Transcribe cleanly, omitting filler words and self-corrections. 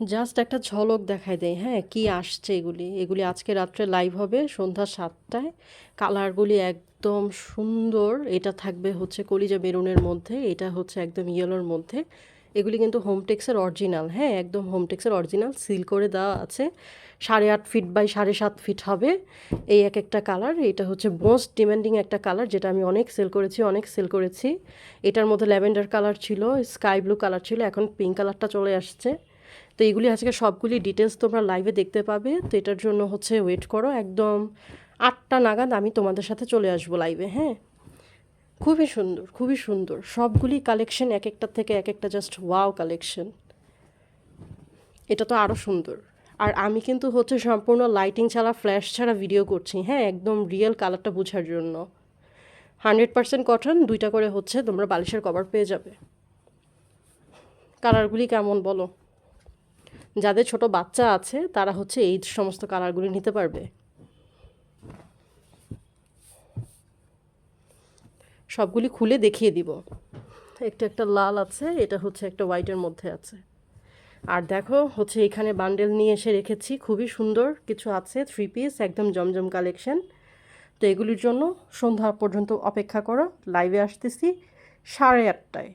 Just একটা ঝলক দেখায় দেয়, হ্যাঁ কি আসছে। এগুলি আজকে রাত্রে লাইভ হবে সন্ধ্যা 7টায়। কালারগুলি একদম সুন্দর। এটা থাকবে হচ্ছে কলিজা বেরুনের মধ্যে, এটা হচ্ছে একদম ইয়েলোর মধ্যে। এগুলি কিন্তু হোমটেক্সের অরিজিনাল, হ্যাঁ একদম হোমটেক্সের অরিজিনাল, সিল করে দেওয়া আছে। 8.5 ফিট বাই 7.5 ফিট হবে এই এক একটা কালার। এটা হচ্ছে মোস্ট ডিমান্ডিং একটা কালার, যেটা আমি অনেক সেল করেছি। এটার মধ্যে ল্যাভেন্ডার কালার ছিল, স্কাই ব্লু কালার ছিল, এখন পিঙ্ক কালারটা চলে আসছে। তো এগুলি আজকে সবগুলি ডিটেলস তোমরা লাইভে দেখতে পাবে। তো এটার জন্য হচ্ছে ওয়েট করো, একদম 8টা নাগাদ আমি তোমাদের সাথে চলে আসবো লাইভে, হ্যাঁ। খুবই সুন্দর, খুবই সুন্দর সবগুলি কালেকশন, এক একটার থেকে এক একটা জাস্ট ওয়াও কালেকশন। এটা তো আরও সুন্দর। আর আমি কিন্তু হচ্ছে সম্পূর্ণ লাইটিং ছাড়া, ফ্ল্যাশ ছাড়া ভিডিও করছি, হ্যাঁ একদম রিয়েল কালারটা বোঝার জন্য। 100% কটন, 2টা করে হচ্ছে তোমরা বালিশের কভার পেয়ে যাবে। কালারগুলি কেমন বলো? যাদের ছোট বাচ্চা আছে তারা হচ্ছে এই সমস্ত কালারগুলি নিতে পারবে। সবগুলি খুলে দেখিয়ে দিব। একটা একটা লাল আছে, এটা হচ্ছে একটা হোয়াইটের মধ্যে আছে। আর দেখো হচ্ছে এখানে বান্ডেল নিয়ে এসে রেখেছি, খুবই সুন্দর কিছু আছে, 3 পিস একদম জমজম কালেকশন। তো এগুলির জন্য সন্ধ্যা পর্যন্ত অপেক্ষা করো, লাইভে আসতেছি 8:30টায়।